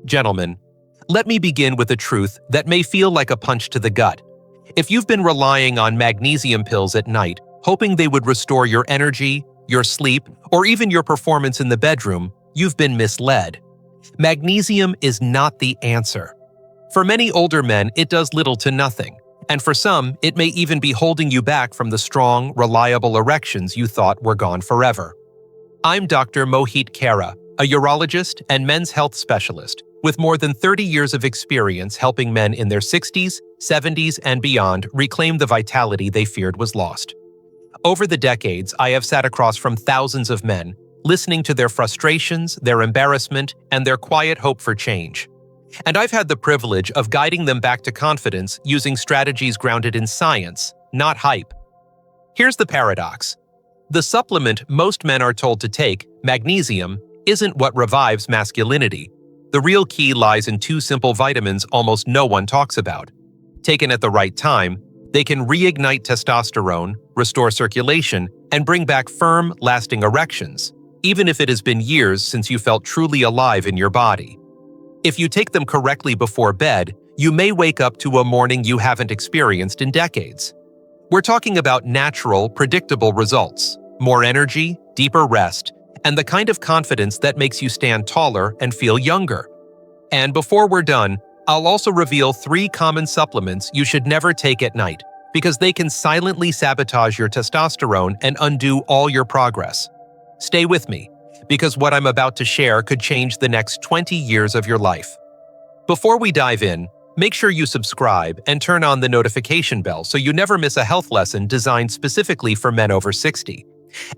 Gentlemen, let me begin with a truth that may feel like a punch to the gut. If you've been relying on magnesium pills at night, hoping they would restore your energy, your sleep, or even your performance in the bedroom, you've been misled. Magnesium is not the answer. For many older men, it does little to nothing, and for some, it may even be holding you back from the strong, reliable erections you thought were gone forever. I'm Dr. Mohit Kara, a urologist and men's health specialist with more than 30 years of experience helping men in their 60s, 70s, and beyond reclaim the vitality they feared was lost. Over the decades, I have sat across from thousands of men, listening to their frustrations, their embarrassment, and their quiet hope for change. And I've had the privilege of guiding them back to confidence using strategies grounded in science, not hype. Here's the paradox. The supplement most men are told to take, magnesium, isn't what revives masculinity. The real key lies in two simple vitamins almost no one talks about. Taken at the right time, they can reignite testosterone, restore circulation, and bring back firm, lasting erections, even if it has been years since you felt truly alive in your body. If you take them correctly before bed, you may wake up to a morning you haven't experienced in decades. We're talking about natural, predictable results, more energy, deeper rest, and the kind of confidence that makes you stand taller and feel younger. And before we're done, I'll also reveal 3 common supplements you should never take at night, because they can silently sabotage your testosterone and undo all your progress. Stay with me, because what I'm about to share could change the next 20 years of your life. Before we dive in, make sure you subscribe and turn on the notification bell so you never miss a health lesson designed specifically for men over 60.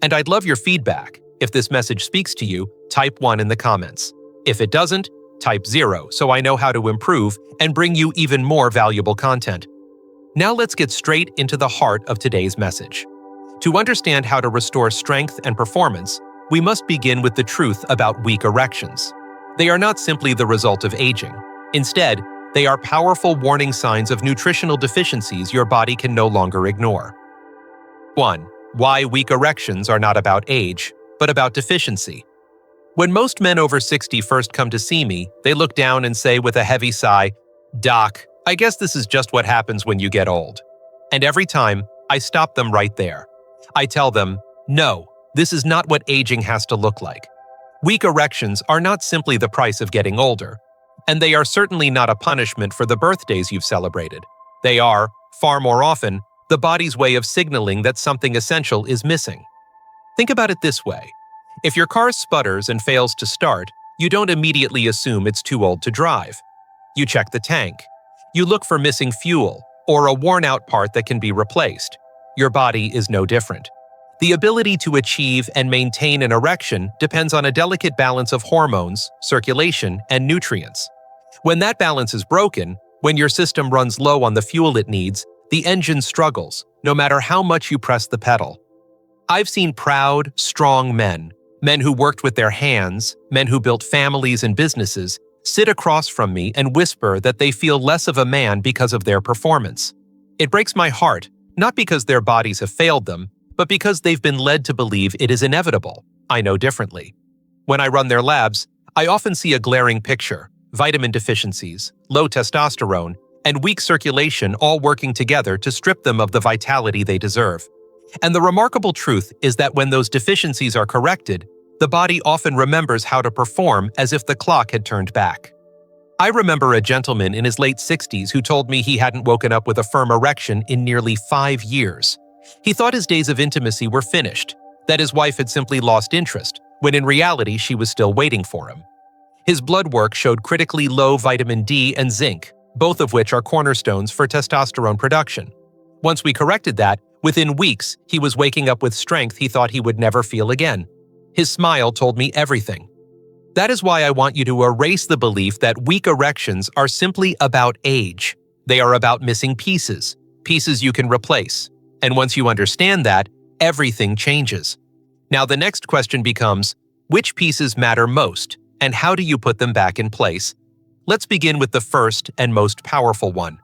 And I'd love your feedback. If this message speaks to you, type 1 in the comments. If it doesn't, type 0 so I know how to improve and bring you even more valuable content. Now let's get straight into the heart of today's message. To understand how to restore strength and performance, we must begin with the truth about weak erections. They are not simply the result of aging. Instead, they are powerful warning signs of nutritional deficiencies your body can no longer ignore. 1. Why weak erections are not about age, but about deficiency. When most men over 60 first come to see me, they look down and say with a heavy sigh, "Doc, I guess this is just what happens when you get old." And every time, I stop them right there. I tell them, no, this is not what aging has to look like. Weak erections are not simply the price of getting older, and they are certainly not a punishment for the birthdays you've celebrated. They are, far more often, the body's way of signaling that something essential is missing. Think about it this way. If your car sputters and fails to start, you don't immediately assume it's too old to drive. You check the tank. You look for missing fuel or a worn-out part that can be replaced. Your body is no different. The ability to achieve and maintain an erection depends on a delicate balance of hormones, circulation, and nutrients. When that balance is broken, when your system runs low on the fuel it needs, the engine struggles, no matter how much you press the pedal. I've seen proud, strong men who worked with their hands, men who built families and businesses, sit across from me and whisper that they feel less of a man because of their performance. It breaks my heart, not because their bodies have failed them, but because they've been led to believe it is inevitable. I know differently. When I run their labs, I often see a glaring picture: vitamin deficiencies, low testosterone, and weak circulation all working together to strip them of the vitality they deserve. And the remarkable truth is that when those deficiencies are corrected, the body often remembers how to perform as if the clock had turned back. I remember a gentleman in his late 60s who told me he hadn't woken up with a firm erection in nearly 5 years. He thought his days of intimacy were finished, that his wife had simply lost interest, when in reality she was still waiting for him. His blood work showed critically low vitamin D and zinc, both of which are cornerstones for testosterone production. Once we corrected that, within weeks, he was waking up with strength he thought he would never feel again. His smile told me everything. That is why I want you to erase the belief that weak erections are simply about age. They are about missing pieces you can replace. And once you understand that, everything changes. Now the next question becomes, which pieces matter most, and how do you put them back in place? Let's begin with the first and most powerful one.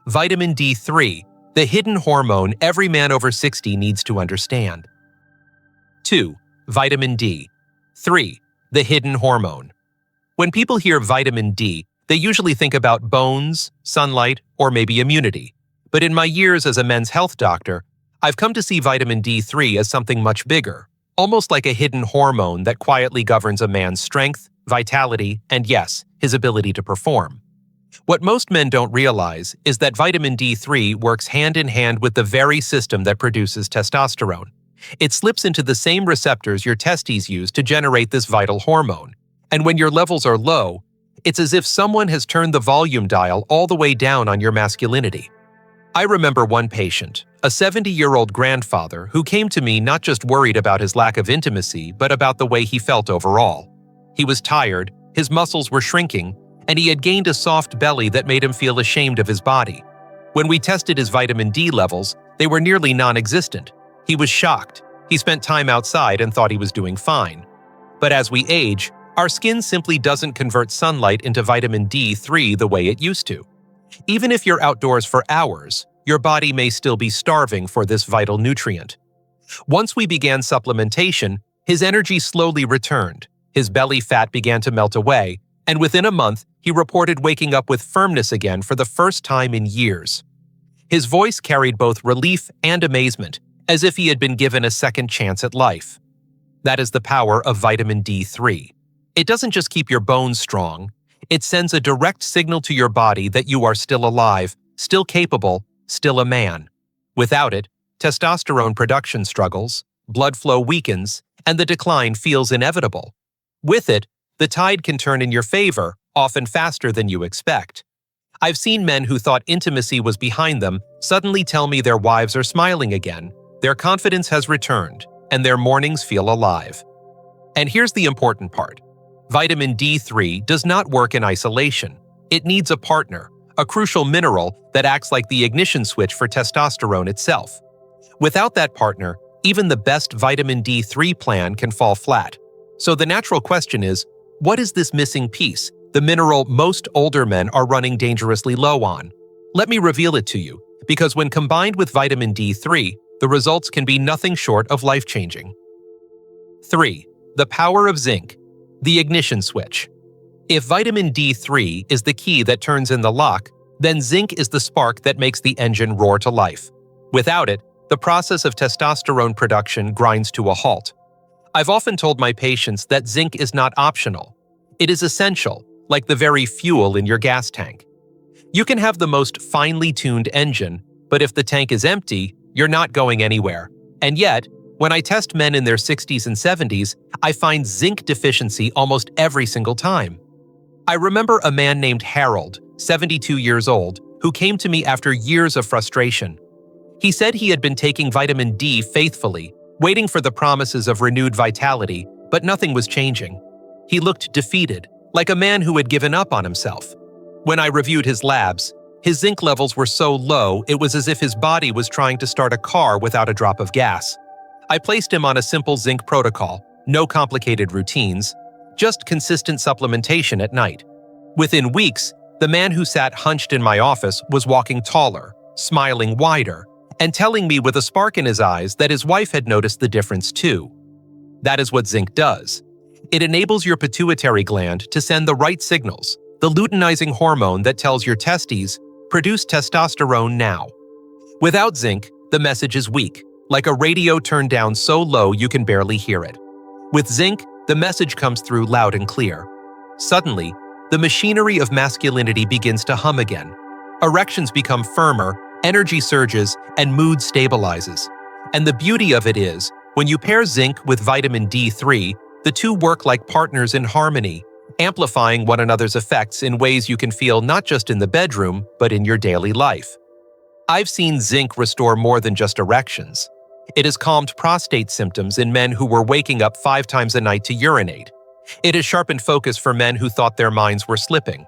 Vitamin D3, the hidden hormone every man over 60 needs to understand. 2. Vitamin D. 3. The hidden hormone. When people hear vitamin D, they usually think about bones, sunlight, or maybe immunity. But in my years as a men's health doctor, I've come to see vitamin D3 as something much bigger, almost like a hidden hormone that quietly governs a man's strength, vitality, and yes, his ability to perform. What most men don't realize is that vitamin D3 works hand in hand with the very system that produces testosterone. It slips into the same receptors your testes use to generate this vital hormone. And when your levels are low, it's as if someone has turned the volume dial all the way down on your masculinity. I remember one patient, a 70-year-old grandfather, who came to me not just worried about his lack of intimacy, but about the way he felt overall. He was tired, his muscles were shrinking, and he had gained a soft belly that made him feel ashamed of his body. When we tested his vitamin D levels, they were nearly non-existent. He was shocked. He spent time outside and thought he was doing fine. But as we age, our skin simply doesn't convert sunlight into vitamin D3 the way it used to. Even if you're outdoors for hours, your body may still be starving for this vital nutrient. Once we began supplementation, his energy slowly returned, his belly fat began to melt away, and within a month, he reported waking up with firmness again for the first time in years. His voice carried both relief and amazement, as if he had been given a second chance at life. That is the power of vitamin D3. It doesn't just keep your bones strong, it sends a direct signal to your body that you are still alive, still capable, still a man. Without it, testosterone production struggles, blood flow weakens, and the decline feels inevitable. With it, the tide can turn in your favor, often faster than you expect. I've seen men who thought intimacy was behind them suddenly tell me their wives are smiling again, their confidence has returned, and their mornings feel alive. And here's the important part. Vitamin D3 does not work in isolation. It needs a partner, a crucial mineral that acts like the ignition switch for testosterone itself. Without that partner, even the best vitamin D3 plan can fall flat. So the natural question is, what is this missing piece, the mineral most older men are running dangerously low on? Let me reveal it to you, because when combined with vitamin D3, the results can be nothing short of life-changing. 3. The power of zinc. The ignition switch. If vitamin D3 is the key that turns in the lock, then zinc is the spark that makes the engine roar to life. Without it, the process of testosterone production grinds to a halt. I've often told my patients that zinc is not optional. It is essential, like the very fuel in your gas tank. You can have the most finely tuned engine, but if the tank is empty, you're not going anywhere. And yet, when I test men in their 60s and 70s, I find zinc deficiency almost every single time. I remember a man named Harold, 72 years old, who came to me after years of frustration. He said he had been taking vitamin D faithfully, waiting for the promises of renewed vitality, but nothing was changing. He looked defeated, like a man who had given up on himself. When I reviewed his labs, his zinc levels were so low it was as if his body was trying to start a car without a drop of gas. I placed him on a simple zinc protocol, no complicated routines, just consistent supplementation at night. Within weeks, the man who sat hunched in my office was walking taller, smiling wider, and telling me with a spark in his eyes that his wife had noticed the difference too. That is what zinc does. It enables your pituitary gland to send the right signals, the luteinizing hormone that tells your testes, produce testosterone now. Without zinc, the message is weak, like a radio turned down so low you can barely hear it. With zinc, the message comes through loud and clear. Suddenly, the machinery of masculinity begins to hum again. Erections become firmer, energy surges, and mood stabilizes. And the beauty of it is, when you pair zinc with vitamin D3, the two work like partners in harmony, amplifying one another's effects in ways you can feel not just in the bedroom, but in your daily life. I've seen zinc restore more than just erections. It has calmed prostate symptoms in men who were waking up 5 times a night to urinate. It has sharpened focus for men who thought their minds were slipping.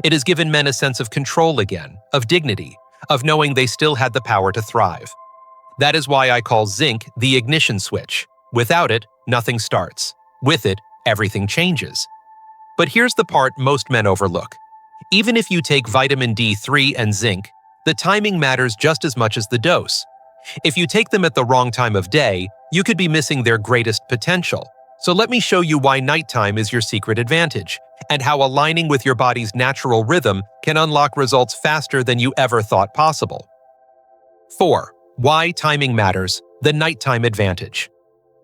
It has given men a sense of control again, of dignity, of knowing they still had the power to thrive. That is why I call zinc the ignition switch. Without it, nothing starts. With it, everything changes. But here's the part most men overlook. Even if you take vitamin D3 and zinc, the timing matters just as much as the dose. If you take them at the wrong time of day, you could be missing their greatest potential. So let me show you why nighttime is your secret advantage, and how aligning with your body's natural rhythm can unlock results faster than you ever thought possible. 4. Why timing matters, the nighttime advantage.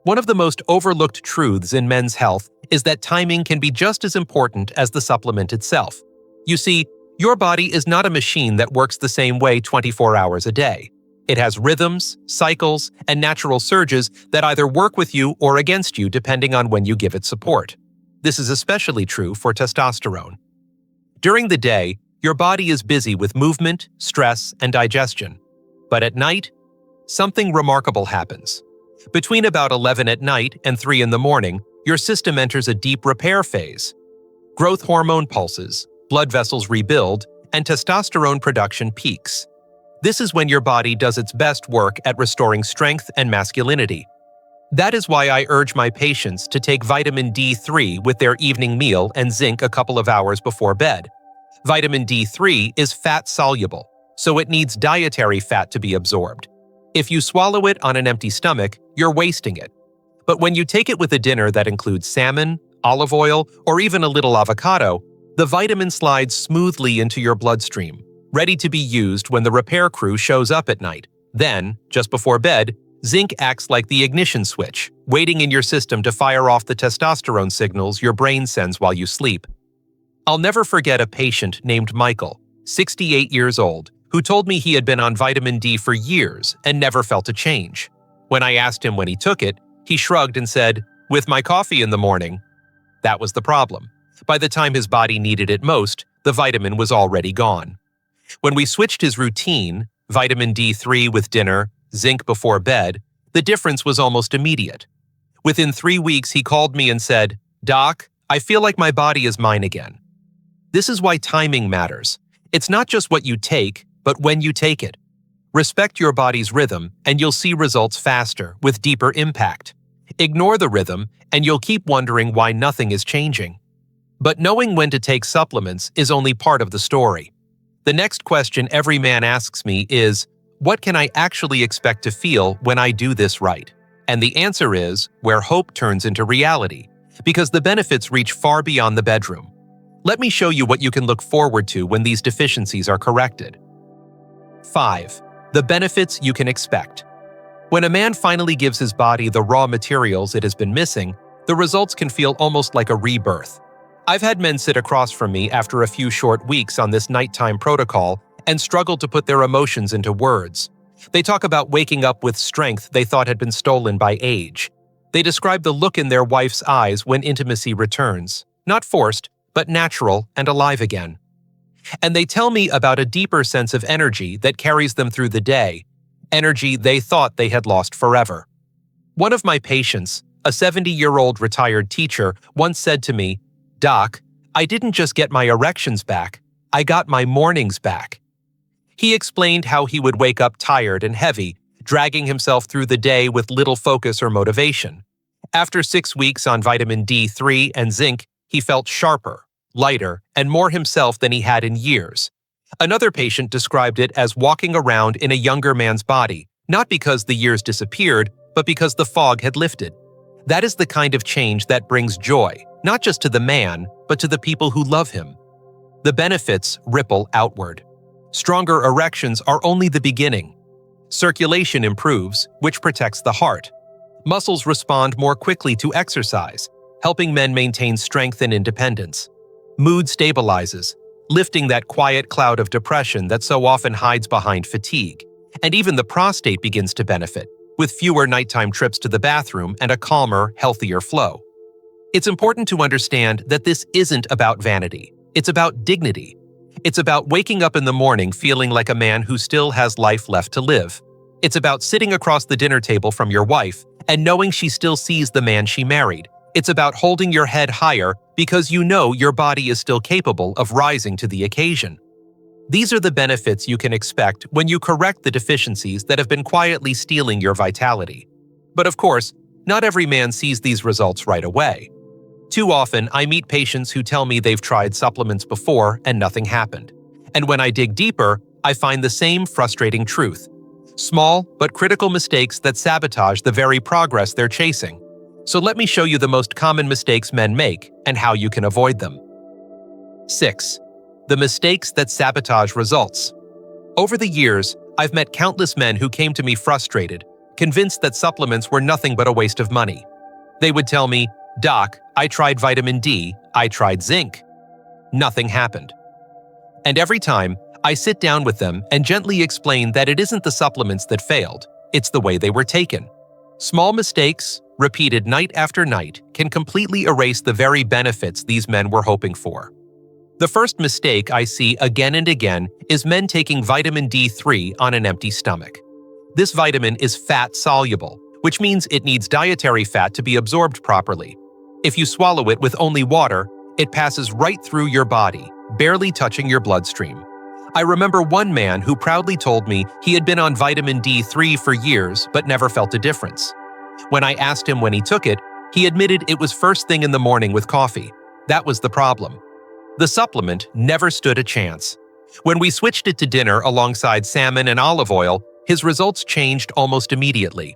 One of the most overlooked truths in men's health is that timing can be just as important as the supplement itself. You see, your body is not a machine that works the same way 24 hours a day. It has rhythms, cycles, and natural surges that either work with you or against you depending on when you give it support. This is especially true for testosterone. During the day, your body is busy with movement, stress, and digestion. But at night, something remarkable happens. Between about 11 at night and 3 in the morning, your system enters a deep repair phase. Growth hormone pulses, blood vessels rebuild, and testosterone production peaks. This is when your body does its best work at restoring strength and masculinity. That is why I urge my patients to take vitamin D3 with their evening meal and zinc a couple of hours before bed. Vitamin D3 is fat-soluble, so it needs dietary fat to be absorbed. If you swallow it on an empty stomach, you're wasting it. But when you take it with a dinner that includes salmon, olive oil, or even a little avocado, the vitamin slides smoothly into your bloodstream, ready to be used when the repair crew shows up at night. Then, just before bed, zinc acts like the ignition switch, waiting in your system to fire off the testosterone signals your brain sends while you sleep. I'll never forget a patient named Michael, 68 years old, who told me he had been on vitamin D for years and never felt a change. When I asked him when he took it, he shrugged and said, "With my coffee in the morning." That was the problem. By the time his body needed it most, the vitamin was already gone. When we switched his routine, vitamin D3 with dinner, zinc before bed, the difference was almost immediate. Within 3 weeks, he called me and said, "Doc, I feel like my body is mine again." This is why timing matters. It's not just what you take, but when you take it. Respect your body's rhythm, and you'll see results faster, with deeper impact. Ignore the rhythm, and you'll keep wondering why nothing is changing. But knowing when to take supplements is only part of the story. The next question every man asks me is, what can I actually expect to feel when I do this right? And the answer is where hope turns into reality, because the benefits reach far beyond the bedroom. Let me show you what you can look forward to when these deficiencies are corrected. 5. The benefits you can expect. When a man finally gives his body the raw materials it has been missing, the results can feel almost like a rebirth. I've had men sit across from me after a few short weeks on this nighttime protocol and struggle to put their emotions into words. They talk about waking up with strength they thought had been stolen by age. They describe the look in their wife's eyes when intimacy returns, not forced, but natural and alive again. And they tell me about a deeper sense of energy that carries them through the day, energy they thought they had lost forever. One of my patients, a 70-year-old retired teacher, once said to me, "Doc, I didn't just get my erections back, I got my mornings back." He explained how he would wake up tired and heavy, dragging himself through the day with little focus or motivation. After 6 weeks on vitamin D3 and zinc, he felt sharper, lighter, and more himself than he had in years. Another patient described it as walking around in a younger man's body, not because the years disappeared, but because the fog had lifted. That is the kind of change that brings joy, not just to the man, but to the people who love him. The benefits ripple outward. Stronger erections are only the beginning. Circulation improves, which protects the heart. Muscles respond more quickly to exercise, helping men maintain strength and independence. Mood stabilizes, lifting that quiet cloud of depression that so often hides behind fatigue. And even the prostate begins to benefit, with fewer nighttime trips to the bathroom and a calmer, healthier flow. It's important to understand that this isn't about vanity. It's about dignity. It's about waking up in the morning feeling like a man who still has life left to live. It's about sitting across the dinner table from your wife and knowing she still sees the man she married. It's about holding your head higher because you know your body is still capable of rising to the occasion. These are the benefits you can expect when you correct the deficiencies that have been quietly stealing your vitality. But of course, not every man sees these results right away. Too often, I meet patients who tell me they've tried supplements before and nothing happened. And when I dig deeper, I find the same frustrating truth. Small but critical mistakes that sabotage the very progress they're chasing. So let me show you the most common mistakes men make and how you can avoid them. 6. The mistakes that sabotage results. Over the years, I've met countless men who came to me frustrated, convinced that supplements were nothing but a waste of money. They would tell me, "Doc, I tried vitamin D, I tried zinc. Nothing happened." And every time, I sit down with them and gently explain that it isn't the supplements that failed, it's the way they were taken. Small mistakes, repeated night after night, can completely erase the very benefits these men were hoping for. The first mistake I see again and again is men taking vitamin D3 on an empty stomach. This vitamin is fat-soluble, which means it needs dietary fat to be absorbed properly. If you swallow it with only water, it passes right through your body, barely touching your bloodstream. I remember one man who proudly told me he had been on vitamin D3 for years but never felt a difference. When I asked him when he took it, he admitted it was first thing in the morning with coffee. That was the problem. The supplement never stood a chance. When we switched it to dinner alongside salmon and olive oil, his results changed almost immediately.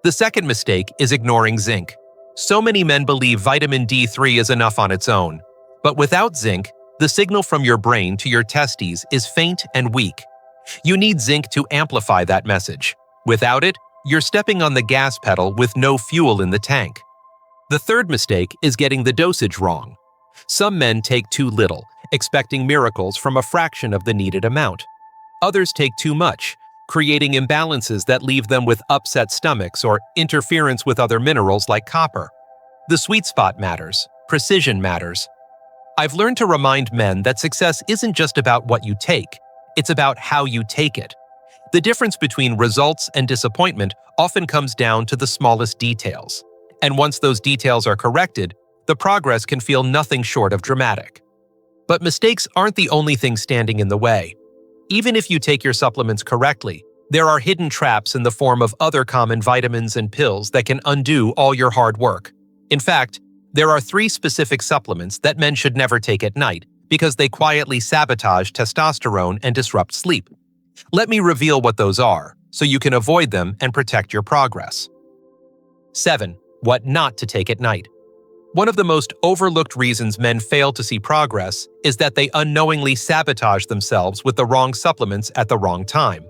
The second mistake is ignoring zinc. So many men believe vitamin D3 is enough on its own. But without zinc, the signal from your brain to your testes is faint and weak. You need zinc to amplify that message. Without it, you're stepping on the gas pedal with no fuel in the tank. The third mistake is getting the dosage wrong. Some men take too little, expecting miracles from a fraction of the needed amount. Others take too much, creating imbalances that leave them with upset stomachs or interference with other minerals like copper. The sweet spot matters. Precision matters. I've learned to remind men that success isn't just about what you take, it's about how you take it. The difference between results and disappointment often comes down to the smallest details. And once those details are corrected, the progress can feel nothing short of dramatic. But mistakes aren't the only thing standing in the way. Even if you take your supplements correctly, there are hidden traps in the form of other common vitamins and pills that can undo all your hard work. In fact, there are 3 specific supplements that men should never take at night because they quietly sabotage testosterone and disrupt sleep. Let me reveal what those are, so you can avoid them and protect your progress. 7. What not to take at night. One of the most overlooked reasons men fail to see progress is that they unknowingly sabotage themselves with the wrong supplements at the wrong time.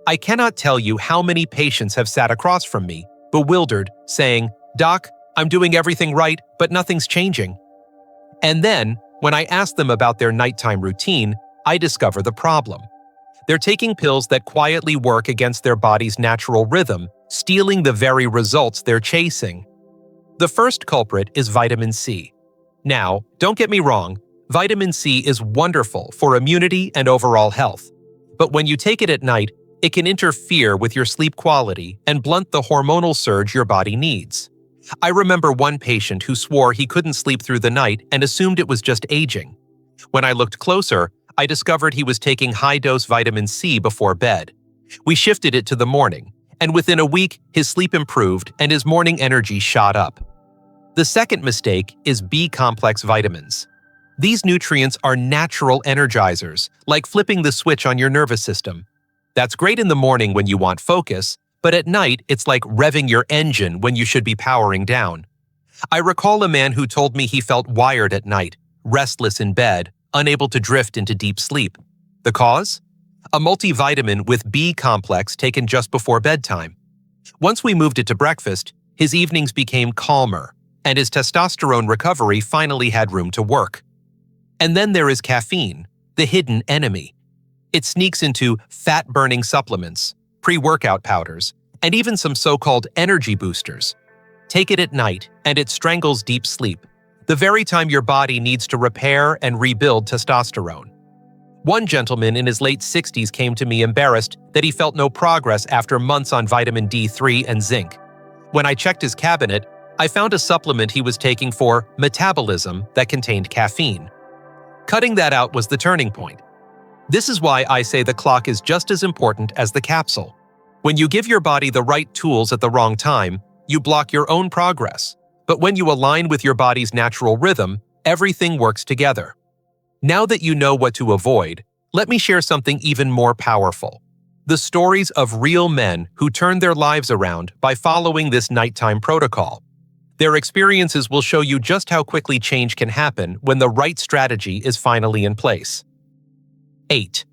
I cannot tell you how many patients have sat across from me, bewildered, saying, "Doc, I'm doing everything right, but nothing's changing." And then, when I ask them about their nighttime routine, I discover the problem. They're taking pills that quietly work against their body's natural rhythm, stealing the very results they're chasing. The first culprit is vitamin C. Now, don't get me wrong, vitamin C is wonderful for immunity and overall health. But when you take it at night, it can interfere with your sleep quality and blunt the hormonal surge your body needs. I remember one patient who swore he couldn't sleep through the night and assumed it was just aging. When I looked closer, I discovered he was taking high-dose vitamin C before bed. We shifted it to the morning, and within a week, his sleep improved and his morning energy shot up. The second mistake is B-complex vitamins. These nutrients are natural energizers, like flipping the switch on your nervous system. That's great in the morning when you want focus, but at night it's like revving your engine when you should be powering down. I recall a man who told me he felt wired at night, restless in bed, unable to drift into deep sleep. The cause? A multivitamin with B-complex taken just before bedtime. Once we moved it to breakfast, his evenings became calmer, and his testosterone recovery finally had room to work. And then there is caffeine, the hidden enemy. It sneaks into fat-burning supplements, pre-workout powders, and even some so-called energy boosters. Take it at night, and it strangles deep sleep, the very time your body needs to repair and rebuild testosterone. One gentleman in his late 60s came to me embarrassed that he felt no progress after months on vitamin D3 and zinc. When I checked his cabinet, I found a supplement he was taking for metabolism that contained caffeine. Cutting that out was the turning point. This is why I say the clock is just as important as the capsule. When you give your body the right tools at the wrong time, you block your own progress. But when you align with your body's natural rhythm, everything works together. Now that you know what to avoid, let me share something even more powerful. The stories of real men who turned their lives around by following this nighttime protocol. Their experiences will show you just how quickly change can happen when the right strategy is finally in place. 8.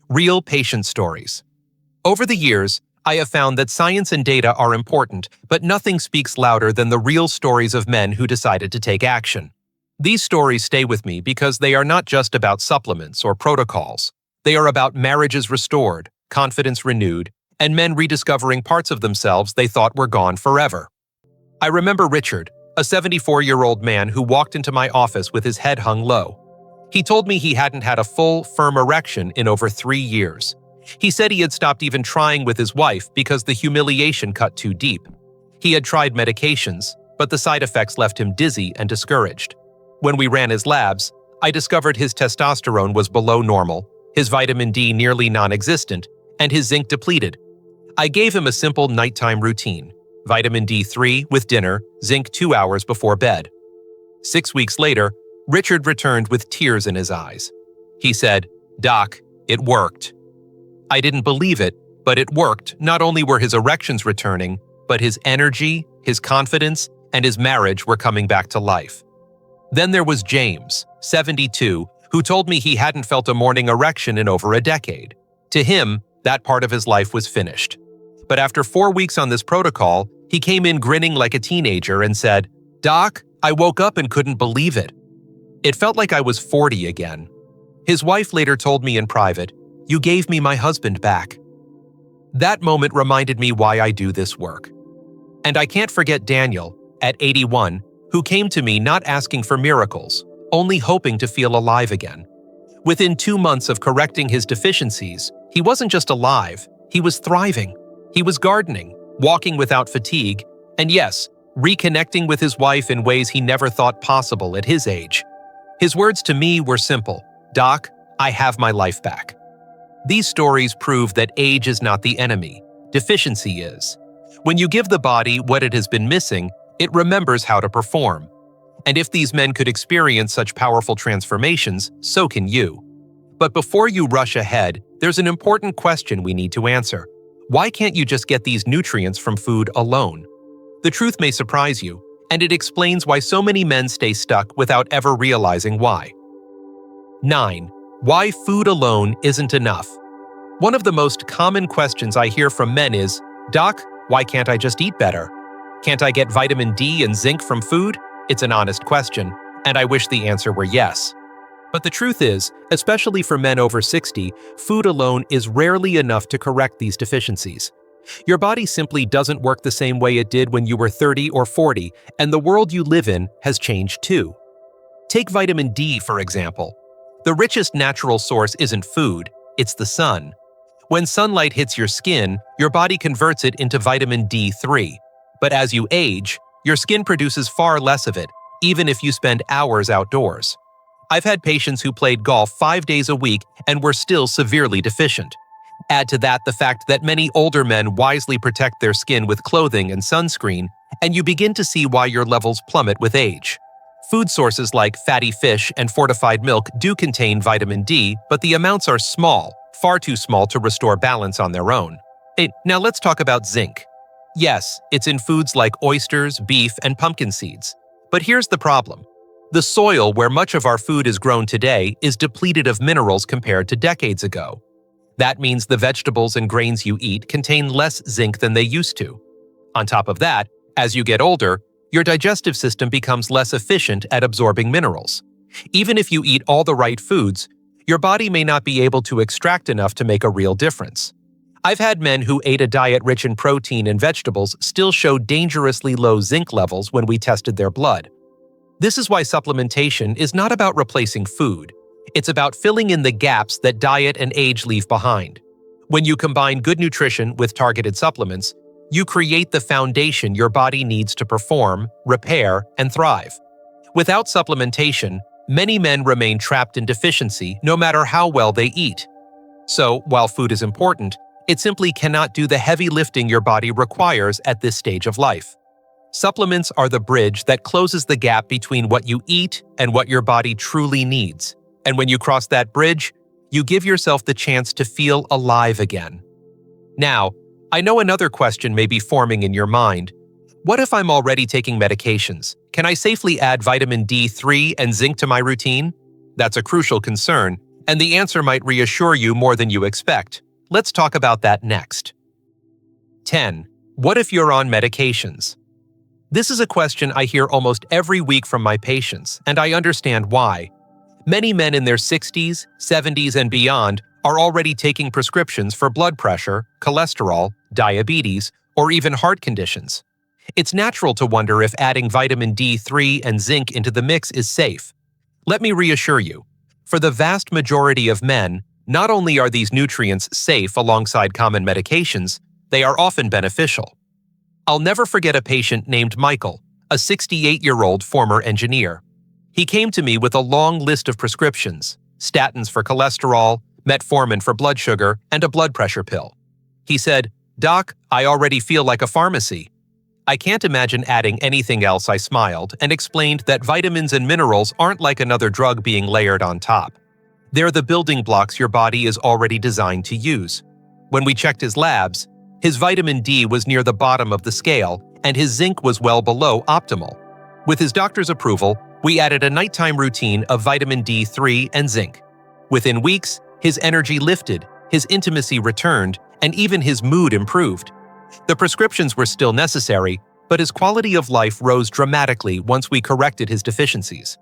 Real patient stories. Over the years, I have found that science and data are important, but nothing speaks louder than the real stories of men who decided to take action. These stories stay with me because they are not just about supplements or protocols. They are about marriages restored, confidence renewed, and men rediscovering parts of themselves they thought were gone forever. I remember Richard, a 74-year-old man who walked into my office with his head hung low. He told me he hadn't had a full, firm erection in over 3 years. He said he had stopped even trying with his wife because the humiliation cut too deep. He had tried medications, but the side effects left him dizzy and discouraged. When we ran his labs, I discovered his testosterone was below normal, his vitamin D nearly non-existent, and his zinc depleted. I gave him a simple nighttime routine: vitamin D3 with dinner, zinc 2 hours before bed. 6 weeks later, Richard returned with tears in his eyes. He said, "Doc, it worked." I didn't believe it, but it worked. Not only were his erections returning, but his energy, his confidence, and his marriage were coming back to life. Then there was James, 72, who told me he hadn't felt a morning erection in over a decade. To him, that part of his life was finished. But after 4 weeks on this protocol, he came in grinning like a teenager and said, "Doc, I woke up and couldn't believe it. It felt like I was 40 again." His wife later told me in private, "You gave me my husband back." That moment reminded me why I do this work. And I can't forget Daniel, at 81, who came to me not asking for miracles, only hoping to feel alive again. Within 2 months of correcting his deficiencies, he wasn't just alive, he was thriving. He was gardening, walking without fatigue, and yes, reconnecting with his wife in ways he never thought possible at his age. His words to me were simple: "Doc, I have my life back." These stories prove that age is not the enemy, deficiency is. When you give the body what it has been missing, it remembers how to perform. And if these men could experience such powerful transformations, so can you. But before you rush ahead, there's an important question we need to answer. Why can't you just get these nutrients from food alone? The truth may surprise you, and it explains why so many men stay stuck without ever realizing why. 9. Why food alone isn't enough. One of the most common questions I hear from men is, "Doc, why can't I just eat better? Can't I get vitamin D and zinc from food?" It's an honest question, and I wish the answer were yes. But the truth is, especially for men over 60, food alone is rarely enough to correct these deficiencies. Your body simply doesn't work the same way it did when you were 30 or 40, and the world you live in has changed too. Take vitamin D, for example. The richest natural source isn't food, it's the sun. When sunlight hits your skin, your body converts it into vitamin D3. But as you age, your skin produces far less of it, even if you spend hours outdoors. I've had patients who played golf 5 days a week and were still severely deficient. Add to that the fact that many older men wisely protect their skin with clothing and sunscreen, and you begin to see why your levels plummet with age. Food sources like fatty fish and fortified milk do contain vitamin D, but the amounts are small, far too small to restore balance on their own. Now let's talk about zinc. Yes, it's in foods like oysters, beef, and pumpkin seeds. But here's the problem. The soil where much of our food is grown today is depleted of minerals compared to decades ago. That means the vegetables and grains you eat contain less zinc than they used to. On top of that, as you get older, your digestive system becomes less efficient at absorbing minerals. Even if you eat all the right foods, your body may not be able to extract enough to make a real difference. I've had men who ate a diet rich in protein and vegetables still show dangerously low zinc levels when we tested their blood. This is why supplementation is not about replacing food. It's about filling in the gaps that diet and age leave behind. When you combine good nutrition with targeted supplements, you create the foundation your body needs to perform, repair, and thrive. Without supplementation, many men remain trapped in deficiency no matter how well they eat. So, while food is important, it simply cannot do the heavy lifting your body requires at this stage of life. Supplements are the bridge that closes the gap between what you eat and what your body truly needs. And when you cross that bridge, you give yourself the chance to feel alive again. Now, I know another question may be forming in your mind. What if I'm already taking medications? Can I safely add vitamin D3 and zinc to my routine? That's a crucial concern, and the answer might reassure you more than you expect. Let's talk about that next. 10. What if you're on medications? This is a question I hear almost every week from my patients, and I understand why. Many men in their 60s, 70s, and beyond are already taking prescriptions for blood pressure, cholesterol, diabetes, or even heart conditions. It's natural to wonder if adding vitamin D3 and zinc into the mix is safe. Let me reassure you. For the vast majority of men, not only are these nutrients safe alongside common medications, they are often beneficial. I'll never forget a patient named Michael, a 68-year-old former engineer. He came to me with a long list of prescriptions: statins for cholesterol, metformin for blood sugar, and a blood pressure pill. He said, "Doc, I already feel like a pharmacy." I can't imagine adding anything else. I smiled and explained that vitamins and minerals aren't like another drug being layered on top. They're the building blocks your body is already designed to use. When we checked his labs, his vitamin D was near the bottom of the scale, and his zinc was well below optimal. With his doctor's approval, we added a nighttime routine of vitamin D3 and zinc. Within weeks, his energy lifted, his intimacy returned, and even his mood improved. The prescriptions were still necessary, but his quality of life rose dramatically once we corrected his deficiencies.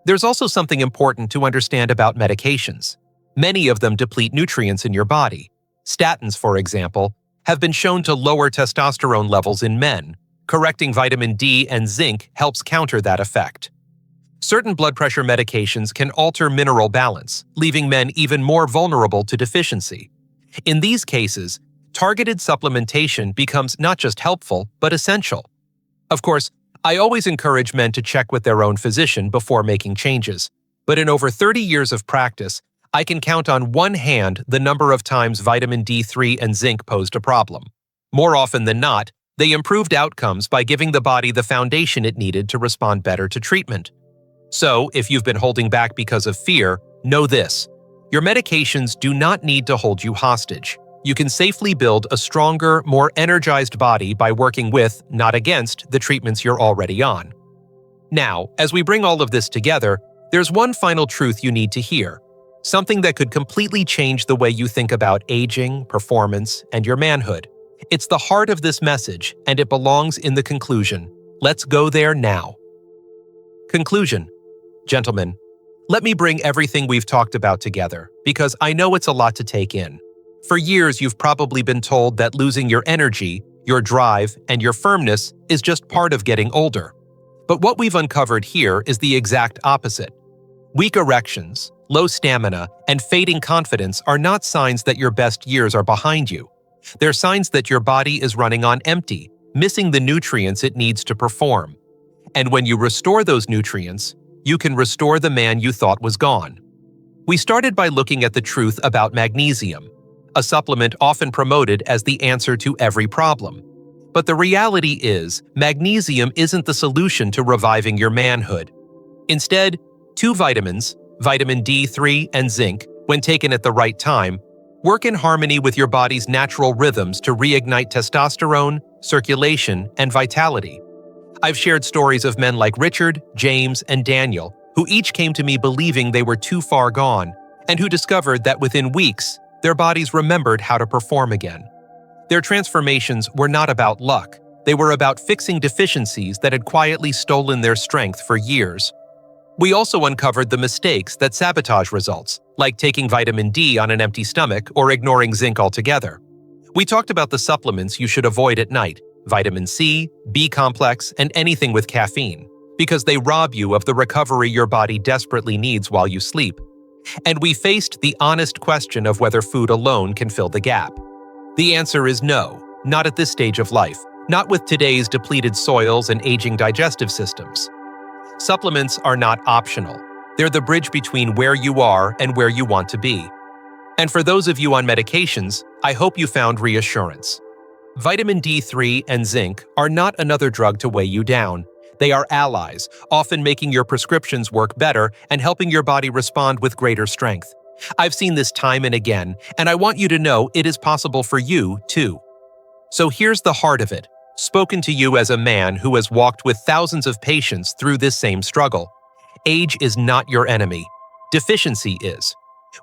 There's also something important to understand about medications. Many of them deplete nutrients in your body. Statins, for example, have been shown to lower testosterone levels in men. Correcting vitamin D and zinc helps counter that effect. Certain blood pressure medications can alter mineral balance, leaving men even more vulnerable to deficiency. In these cases, targeted supplementation becomes not just helpful, but essential. Of course, I always encourage men to check with their own physician before making changes, but in over 30 years of practice, I can count on one hand the number of times vitamin D3 and zinc posed a problem. More often than not, they improved outcomes by giving the body the foundation it needed to respond better to treatment. So, if you've been holding back because of fear, know this: your medications do not need to hold you hostage. You can safely build a stronger, more energized body by working with, not against, the treatments you're already on. Now, as we bring all of this together, there's one final truth you need to hear. Something that could completely change the way you think about aging, performance, and your manhood. It's the heart of this message, and it belongs in the conclusion. Let's go there now. Conclusion. Gentlemen, let me bring everything we've talked about together, because I know it's a lot to take in. For years, you've probably been told that losing your energy, your drive, and your firmness is just part of getting older. But what we've uncovered here is the exact opposite. Weak erections, low stamina, and fading confidence are not signs that your best years are behind you. They're signs that your body is running on empty, missing the nutrients it needs to perform. And when you restore those nutrients, you can restore the man you thought was gone. We started by looking at the truth about magnesium, a supplement often promoted as the answer to every problem. But the reality is, magnesium isn't the solution to reviving your manhood. Instead, two vitamins, vitamin D3 and zinc, when taken at the right time, work in harmony with your body's natural rhythms to reignite testosterone, circulation, and vitality. I've shared stories of men like Richard, James, and Daniel, who each came to me believing they were too far gone, and who discovered that within weeks, their bodies remembered how to perform again. Their transformations were not about luck. They were about fixing deficiencies that had quietly stolen their strength for years. We also uncovered the mistakes that sabotage results, like taking vitamin D on an empty stomach or ignoring zinc altogether. We talked about the supplements you should avoid at night: vitamin C, B complex, and anything with caffeine, because they rob you of the recovery your body desperately needs while you sleep. And we faced the honest question of whether food alone can fill the gap. The answer is no, not at this stage of life, not with today's depleted soils and aging digestive systems. Supplements are not optional. They're the bridge between where you are and where you want to be. And for those of you on medications, I hope you found reassurance. Vitamin D3 and zinc are not another drug to weigh you down. They are allies, often making your prescriptions work better and helping your body respond with greater strength. I've seen this time and again, and I want you to know it is possible for you, too. So here's the heart of it. spoken to you as a man who has walked with thousands of patients through this same struggle. Age is not your enemy. Deficiency is.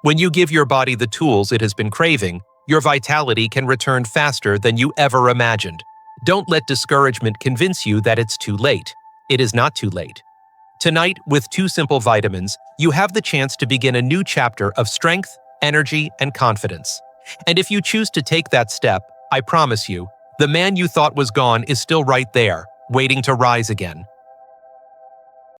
When you give your body the tools it has been craving, your vitality can return faster than you ever imagined. Don't let discouragement convince you that it's too late. It is not too late. Tonight, with 2 simple vitamins, you have the chance to begin a new chapter of strength, energy, and confidence. And if you choose to take that step, I promise you, the man you thought was gone is still right there, waiting to rise again.